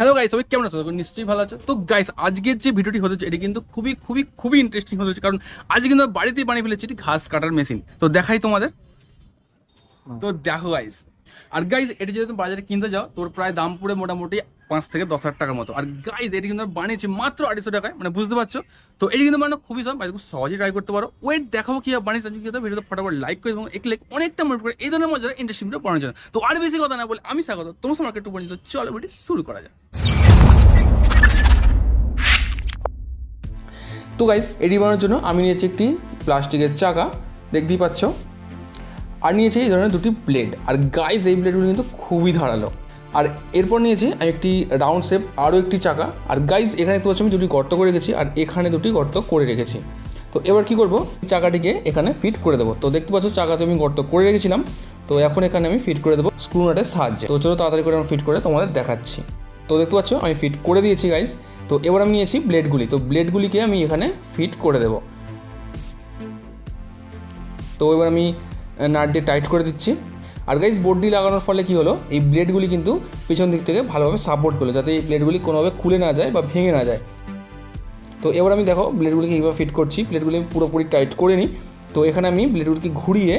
Hello guys, সবাই কেমন আছো? নিশ্চয়ই ভালো আছো। তো গাইস, আজকের যে ভিডিওটি হচ্ছে এটি কিন্তু খুবই খুবই খুবই ইন্টারেস্টিং হচ্ছে, কারণ আজকে কিন্তু আমি বাড়িতেই বানিয়ে ফেলেছি এটি ঘাস কাটার মেশিন। তো দেখাই তোমাদের। তো দেখো গাইস, আর গাইস এটি যদি তুমি বাজারে কিনতে যাও তোর প্রায় দাম পড়ে মোটামুটি 5 থেকে 10 হাজার টাকার মতো। আর গাইস এটি কিন্তু আমি বানিয়েছি মাত্র 250 টাকায়, মানে বুঝতে পারছো। তো এটি কিন্তু বানানো খুবই সহজ, খুব সহজেই ট্রাই করতে পারো। ওয়েট দেখাবো কীভাবে বানিয়েছি, কি হতো ভিডিওটা ফটাফট লাইক করে এবং এক লাইক অনেকটা মোট করে এই ধরনের মজার ইন্টারেস্টিং ভিডিও বানানোর জন্য। তো আর বেশি কথা না বলে আমি স্বাগত তোমার সঙ্গে একটু পরিচিত, চলো ভিডিও শুরু করা যায়। তো গাইস এডি বানানোর জন্য আমি নিয়েছি একটি প্লাস্টিকের চাকা, দেখতেই পাচ্ছ, আর নিয়েছি এই ধরনের দুটি ব্লেড। আর গাইস এই ব্লেডগুলো কিন্তু খুবই ধারালো। আর এরপর নিয়েছি আমি একটি রাউন্ড শেপ আরও একটি চাকা। আর গাইস এখানে দেখতে পাচ্ছ আমি দুটি গর্ত করে রেখেছি, আর এখানে দুটি গর্ত করে রেখেছি। তো এবার কি করব, চাকাটিকে এখানে ফিট করে দেবো। তো দেখতে পাচ্ছ চাকাতে আমি গর্ত করে রেখেছিলাম, তো এখন এখানে আমি ফিট করে দেবো স্ক্রু নাটের সাহায্যে। তো চলো তাড়াতাড়ি করে আমি ফিট করে তোমাদের দেখাচ্ছি। তো দেখতে পাচ্ছ আমি ফিট করে দিয়েছি গাইস। তো এবার আমি নিয়েছি ব্লেডগুলি, তো ব্লেডগুলিকে আমি এখানে ফিট করে দেব। তো এবার আমি নাট দিয়ে টাইট করে দিচ্ছি। আর গাইস বোর্ডটি লাগানোর ফলে কি হলো, এই ব্লেডগুলি কিন্তু পিছন দিক থেকে ভালোভাবে সাপোর্ট করলো, যাতে এই ব্লেডগুলি কোনোভাবে খুলে না যায় বা ভেঙে না যায়। তো এবার আমি দেখো ব্লেডগুলিকে কীভাবে ফিট করছি। ব্লেডগুলি পুরোপুরি টাইট করে নিই। তো এখানে আমি ব্লেডগুলিকে ঘুরিয়ে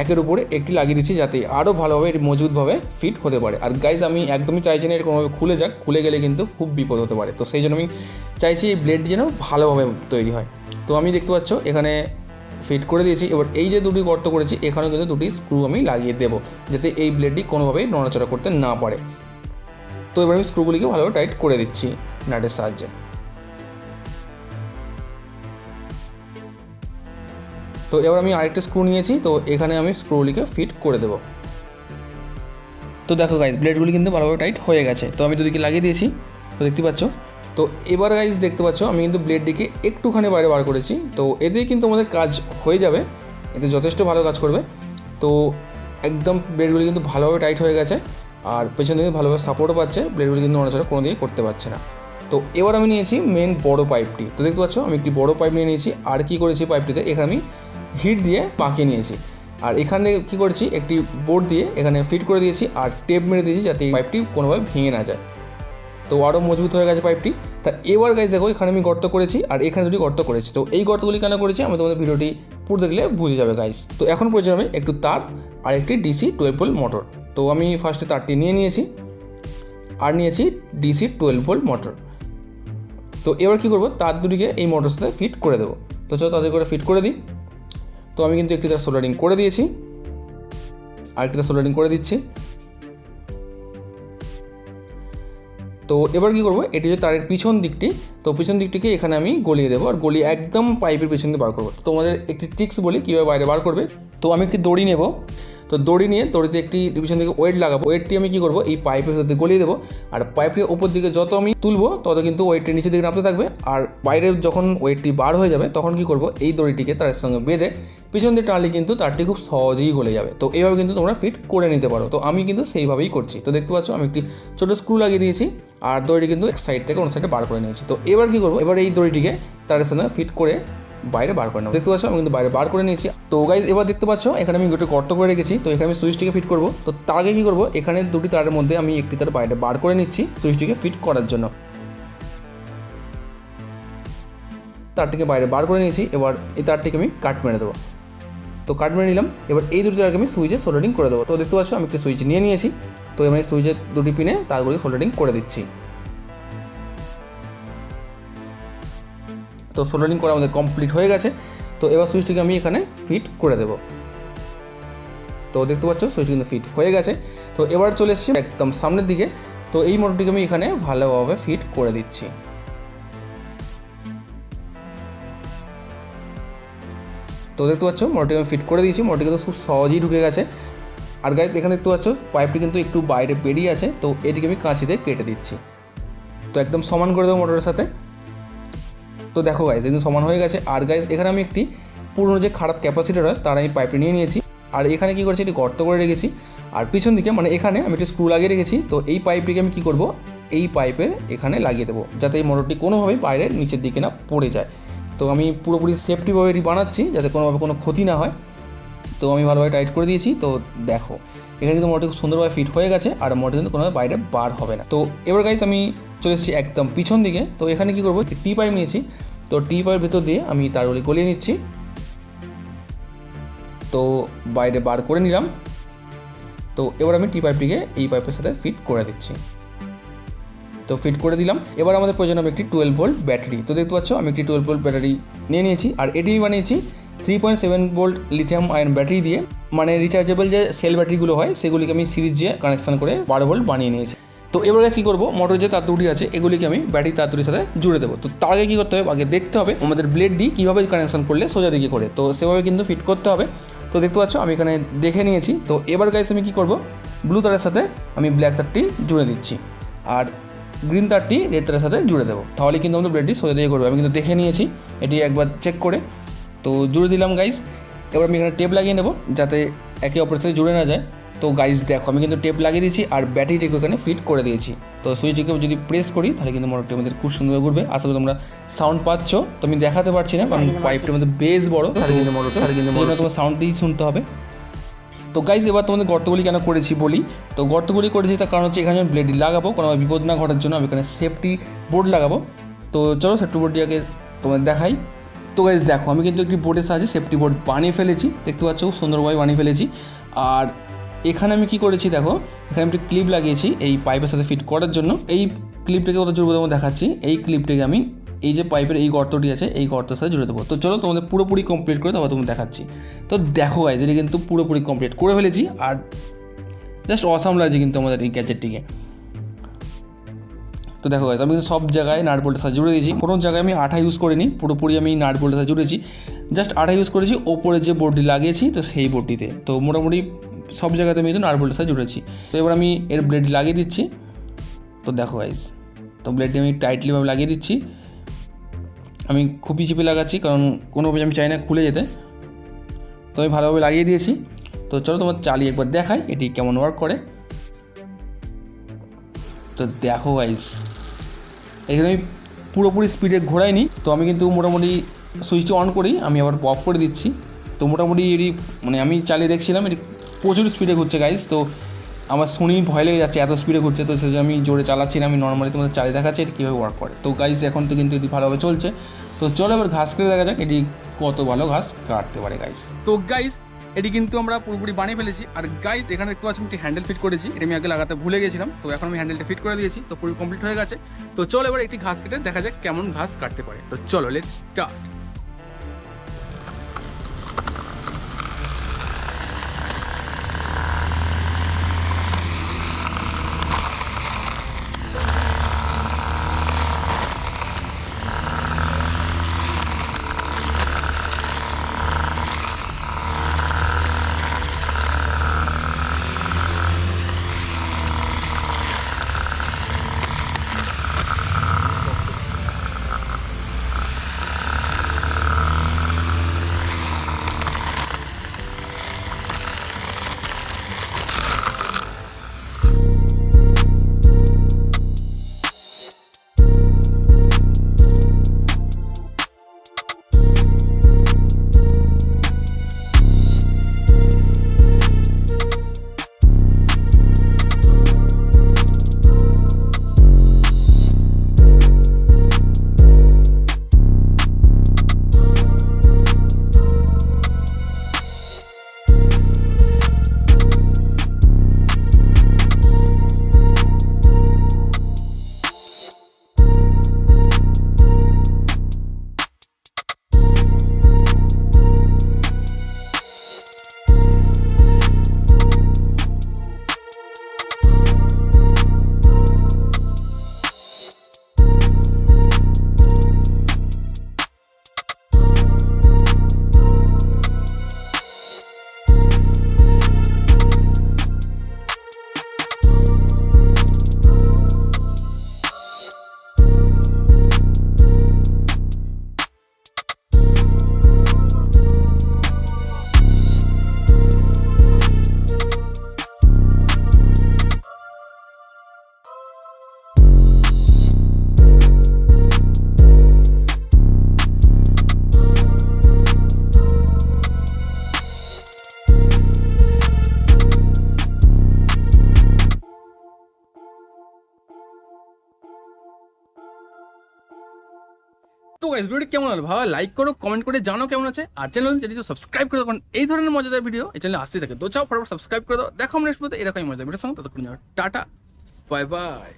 একের উপরে একটি লাগিয়ে দিচ্ছি, যাতে আরও ভালোভাবে এটি মজবুতভাবে ফিট হতে পারে। আর গাইস আমি একদমই চাইছি না এর কোনোভাবে খুলে যাক, খুলে গেলে কিন্তু খুব বিপদ হতে পারে। তো সেই জন্য আমি চাইছি এই ব্লেড যেন ভালোভাবে তৈরি হয়। তো আমি দেখতে পাচ্ছ এখানে ফিট করে দিয়েছি। এবার এই যে দুটি গর্ত করেছি এখানেও কিন্তু দুটি স্ক্রু আমি লাগিয়ে দেবো, যাতে এই ব্লেডটি কোনোভাবেই নড়াচড়া করতে না পারে। তো এবার আমি স্ক্রুগুলিকে ভালোভাবে টাইট করে দিচ্ছি নাটের সাহায্যে। তো এবার আমি আরেকটা স্ক্রু নিয়েছি, তো এখানে আমি স্ক্রুগুলিকে ফিট করে দেবো। তো দেখো গাইস ব্লেডগুলি কিন্তু ভালোভাবে টাইট হয়ে গেছে। তো আমি দুদিকে লাগিয়ে দিয়েছি, তো দেখতে পাচ্ছ। তো এবার গাইস দেখতে পাচ্ছ আমি কিন্তু ব্লেডটিকে একটুখানি বাইরে বার করেছি। তো এতেই কিন্তু আমাদের কাজ হয়ে যাবে, এতে যথেষ্ট ভালো কাজ করবে। তো একদম ব্লেডগুলি কিন্তু ভালোভাবে টাইট হয়ে গেছে, আর পেছন দিকে ভালোভাবে সাপোর্টও পাচ্ছে, ব্লেডগুলি কিন্তু নড়াচড়া কোনো দিকে করতে পারছে না। তো এবার আমি নিয়েছি মেন বড় পাইপটি। তো দেখতে পাচ্ছ আমি একটি বড় পাইপ নিয়ে নিয়েছি। আর কি করেছি পাইপটিতে এখানে আমি হিট দিয়ে পাকিয়ে নিয়েছি। আর এখানে কি করেছি একটি বোর্ড দিয়ে এখানে ফিট করে দিয়েছি, আর টেপ মেরে দিয়েছি যাতে এই পাইপটি কোনোভাবে ভেঙে না যায়। তো আরও মজবুত হয়ে গেছে পাইপটি। তা এবার গাইস দেখো এখানে আমি গর্ত করেছি, আর এখানে দুটি গর্ত করেছি। তো এই গর্তগুলি কেন করেছি আমি তোমাদের ভিডিওটি পুরো দেখলে বুঝে যাবে গাইস। তো এখন প্রয়োজন হবে একটু তার আর একটি ডিসি 12 ভোল্ট মোটর। তো আমি ফার্স্টে তারটি নিয়ে নিয়েছি, আর নিয়েছি ডিসি 12 ভোল্ট মোটর। তো এবার কী করবো, তার দুটিকে এই মোটরের সাথে ফিট করে দেবো। তো চলো তাদের করে ফিট করে দিই। তো আমি কিন্তু একটি তার সোল্ডারিং করে দিয়েছি, আরেকটি তার সোল্ডারিং করে দিচ্ছি। তো এবার কী করবো, এটি যে তারের পিছন দিকটি, তো পিছন দিকটিকে এখানে আমি গলিয়ে দেবো, আর গলিয়ে একদম পাইপের পিছন দিয়ে বার করবো। তো তোমাদের একটি ট্রিক্স বলি কীভাবে বাইরে বার করবে। তো আমি একটি দড়ি নেব, তো দড়ি নিয়ে দড়িতে একটি পিছন দিকে ওয়েট লাগাবো। ওয়েটটি আমি কী করবো, এই পাইপের সাথে গলিয়ে দেবো, আর পাইপটির ওপর দিকে যত আমি তুলবো তত কিন্তু ওয়েটটি নিচের দিকে নামতে থাকবে। আর বাইরে যখন ওয়েটটি বার হয়ে যাবে তখন কী করবো, এই দড়িটিকে তারের সঙ্গে বেঁধে পিছন দিয়ে টানলে কিন্তু তারটি খুব সহজেই গলে যাবে। তো এইভাবে কিন্তু তোমরা ফিট করে নিতে পারো। তো আমি কিন্তু সেইভাবেই করছি। তো দেখতে পাচ্ছ আমি একটি ছোটো স্ক্রু লাগিয়ে দিয়েছি, আর দড়িটি কিন্তু এক সাইড থেকে অন্য সাইডে বার করে নিয়েছি। তো এবার কী করবো, এবার এই দড়িটিকে তারের সঙ্গে ফিট করে বাইরে বার করে নেবো। দেখতে পাচ্ছ আমি কিন্তু বাইরে বার করে নিয়েছি। তো গাইজ এবার দেখতে পাচ্ছ এখানে আমি একটা গর্ত করে রেখেছি। তো এখানে আমি সুইচটিকে ফিট করবো। তো তার আগে কী করবো, এখানে দুটি তারের মধ্যে আমি একটি তার বাইরে বার করে নিচ্ছি সুইচটিকে ফিট করার জন্য। তারটিকে বাইরে বার করে নিয়েছি। এবার এই তারটিকে আমি কাট মেরে দেবো। তো কাট মেরে নিলাম। এবার এই দুটি তারকে আমি সুইচে সোল্ডারিং করে দেবো। তো দেখতে পাচ্ছ আমি একটি সুইচ নিয়ে নিয়েছি। তো আমি সুইচের দুটি পিনে তারগুলি সোল্ডারিং করে দিচ্ছি। তো সোল্ডারিং করা আমাদের কমপ্লিট হয়ে গেছে। তো এবার সুইচটিকে আমি এখানে ফিট করে দেবো। তো দেখতে পাচ্ছ সুইচ কিন্তু ফিট হয়ে গেছে। তো এবার চলে এসেছি একদম সামনের দিকে। তো এই মোটরটিকে আমি এখানে ভালোভাবে ফিট করে দিচ্ছি। তো দেখতে পাচ্ছ মোটরটিকে আমি ফিট করে দিয়েছি। মোটরটি কিন্তু খুব সহজেই ঢুকে গেছে। আর গাইস এখানে দেখতে পাচ্ছ পাইপটি কিন্তু একটু বাইরে বেরিয়ে আছে। তো এটিকে আমি কাঁচিতে কেটে দিচ্ছি। তো একদম সমান করে দেবো মোটরের সাথে। তো দেখো গাইস একদম সমান হয়ে গেছে। আর গাইস এখানে আমি একটি পুরনো যে খারাপ ক্যাপাসিটার হয় তার আমি পাইপটি নিয়ে নিয়েছি। আর এখানে কী করেছি, এটি গর্ত করে রেখেছি। আর পিছন দিকে মানে এখানে আমি একটি স্ক্রু লাগিয়ে রেখেছি। তো এই পাইপটিকে আমি কী করব, এই পাইপের এখানে লাগিয়ে দেবো, যাতে এই মোটরটি কোনোভাবেই বাইরে নিচের দিকে না পড়ে যায়। তো আমি পুরোপুরি সেফটিভাবে এটি বানাচ্ছি, যাতে কোনোভাবে কোনো ক্ষতি না হয়। তো আমি ভালোভাবে টাইট করে দিয়েছি। তো দেখো এখানে কিন্তু মোটরটি খুব সুন্দরভাবে ফিট হয়ে গেছে আর মোটর কিন্তু কোনোভাবে বাইরে বার হবে না। তো এবার গাইস আমি চলে এসেছি একদম পিছন দিকে। তো এখানে কী করবো, টি পাইপ নিয়েছি, তো টি পাইপের ভেতর দিয়ে আমি তারগুলি গলিয়ে নিচ্ছি। তো বাইরে বার করে নিলাম। তো এবার আমি টি পাইপটিকে এই পাইপের সাথে ফিট করে দিচ্ছি। তো ফিট করে দিলাম। এবার আমাদের প্রয়োজন হবে একটি 12 ভোল্ট ব্যাটারি। তো দেখতে পাচ্ছ আমি একটি 12 ভোল্ট ব্যাটারি নিয়ে নিয়েছি, আর এটি বানিয়েছি 3.7 ভোল্ট লিথিয়াম আয়ন ব্যাটারি দিয়ে, মানে রিচার্জেবল যে সেল ব্যাটারিগুলো হয় সেগুলিকে আমি সিরিজে কানেকশন করে 12 ভোল্ট বানিয়ে নিয়েছি। তো এবার কী করবো, মোটর যে তার দুটি আছে এগুলিকে আমি ব্যাটারি তারতুরির সাথে জুড়ে দেবো। তো তার আগে কী করতে হবে, আগে দেখতে হবে আমাদের ব্লেড দিয়ে কীভাবে কানেকশন করলে সোজা দিকে করে, তো সেভাবে কিন্তু ফিট করতে হবে। তো দেখতে পাচ্ছ আমি এখানে দেখে নিয়েছি। তো এবার গাইস আমি কী করবো, ব্লু তারের সাথে আমি ব্ল্যাক তারটি জুড়ে দিচ্ছি, আর গ্রিন তারটি রেড তারের সাথে জুড়ে দেবো, তাহলে কিন্তু আমাদের ব্লেডটি সোজা দিকে করবে। আমি কিন্তু দেখে নিয়েছি এটি একবার চেক করে। তো জুড়ে দিলাম গাইস। এবার আমি এখানে টেপ লাগিয়ে নেবো যাতে একে অপরের সাথে জুড়ে না যায়। তো গাইস দেখো আমি কিন্তু টেপ লাগিয়ে দিয়েছি আর ব্যাটারিটিকে ওখানে ফিট করে দিয়েছি। তো সুইচটিকে যদি প্রেস করি তাহলে কিন্তু মোটরটি আমাদের খুব সুন্দরভাবে ঘুরবে। আশা করি তোমরা সাউন্ড পাচ্ছ, তো আমি দেখাতে পারছি না কারণ পাইপটির মধ্যে বেশ বড়, তাহলে কিন্তু তোমার সাউন্ডটি শুনতে হবে। তো গাইজ এবার তোমাদের গর্তগুলি কেন করেছি বলি। তো গর্তগুলি করেছি তার কারণ হচ্ছে এখানে আমি ব্লেড লাগাবো, কোনো বিপদ না ঘটার জন্য আমি এখানে সেফটি বোর্ড লাগাবো। তো চলো সেফটি বোর্ডটি আগে তোমাদের দেখাই। তো গাইজ দেখো আমি কিন্তু একটি বোর্ডের সাহায্যে সেফটি বোর্ড বানিয়ে ফেলেছি, দেখতে পাচ্ছ খুব সুন্দরভাবে বানিয়ে ফেলেছি। আর এখানে আমি কি করেছি দেখো, এখানে একটি ক্লিপ লাগিয়েছি এই পাইপের সাথে ফিট করার জন্য। এই ক্লিপটাকে কত জুড়বো তোমাদের দেখাচ্ছি। এই ক্লিপটাকে আমি এই যে পাইপের এই গর্তটি আছে এই গর্তের সাথে জুড়ে দেবো। তো চলো তোমাদের পুরোপুরি কমপ্লিট করে তারপর তোমাদের দেখাচ্ছি। তো দেখো গাইজ এটা কিন্তু পুরোপুরি কমপ্লিট করে ফেলেছি, আর জাস্ট অসাম লাগছে কিন্তু আমাদের এই গ্যাজেটটিকে। তো দেখো গাইজ আমি কিন্তু সব জায়গায় নাট বোল্টের সাথে জুড়ে দিয়েছি, কোনো জায়গায় আমি আঠা ইউজ করিনি, পুরোপুরি আমি নাট বোল্টের সাথে জুড়েছি, জাস্ট আঠা ইউজ করেছি ওপরে যে বোর্ডটি লাগিয়েছি তো সেই বোর্ডটিতে। তো মোটামুটি সব জায়গাতে আমি কিন্তু নাট বোল্টের সাথে জুড়েছি। তো এবার আমি এর ব্লেড লাগিয়ে দিচ্ছি। তো দেখো গাইজ তো ব্লেডটি আমি টাইটলিভাবে লাগিয়ে দিচ্ছি, আমি খুবই চিপে লাগাচ্ছি কারণ কোনোভাবে আমি চাই না খুলে যেতে। তো আমি ভালোভাবে লাগিয়ে দিয়েছি। তো চলো তোমার চালিয়ে একবার দেখাই এটি কেমন ওয়ার্ক করে। তো দেখো গাইজ এখানে আমি পুরোপুরি স্পিডে ঘোরাইনি, তো আমি কিন্তু মোটামুটি সুইচটি অন করি আমি আবার অফ করে দিচ্ছি। তো মোটামুটি এটি মানে আমি চালিয়ে দেখছিলাম এটি প্রচুর স্পিডে ঘুরছে গাইজ। তো আমার শুনেই ভয় লেগে যাচ্ছে এত স্পিডে ঘুরছে, তো সেজন্য আমি জোরে চালাচ্ছি না, আমি নর্মালি তোমাদের চালিয়ে দেখাচ্ছি এটি কীভাবে ওয়ার্ক করে। তো গাইজ এখন তো কিন্তু এটি ভালোভাবে চলছে। তো চলো এবার ঘাস কেটে দেখা যাক এটি কত ভালো ঘাস কাটতে পারে গাইজ। তো গাইজ এটি কিন্তু আমরা পুরোপুরি বানিয়ে ফেলেছি। আর গাইজ এখানে দেখতে পাচ্ছি একটি হ্যান্ডেল ফিট করেছি, এটা আমি আগে লাগাতে ভুলে গেছিলাম, তো এখন আমি হ্যান্ডেলটা ফিট করে দিয়েছি, তো পুরো কমপ্লিট হয়ে গেছে। তো চলো এবার একটি ঘাস কেটে দেখা যাক কেমন ঘাস কাটতে পারে। তো চলো লেটস স্টার্ট। তো গাইস ভিডিওটি কেমন হলো ভালো লাইক করো, কমেন্ট করে জানো কেমন আছে, আর চ্যানেল যদি সাবস্ক্রাইব করে দাও, কারণ এই ধরনের মজাদার ভিডিও এই চ্যানেলে আসতে থাকে। তো চাও ফটাফট সাবস্ক্রাইব করে দাও। দেখো আমরা নেক্সট ভিডিওতে এরকমই মজাদার ভিডিওর সঙ্গে, ততক্ষণ টাটা, বাই বাই।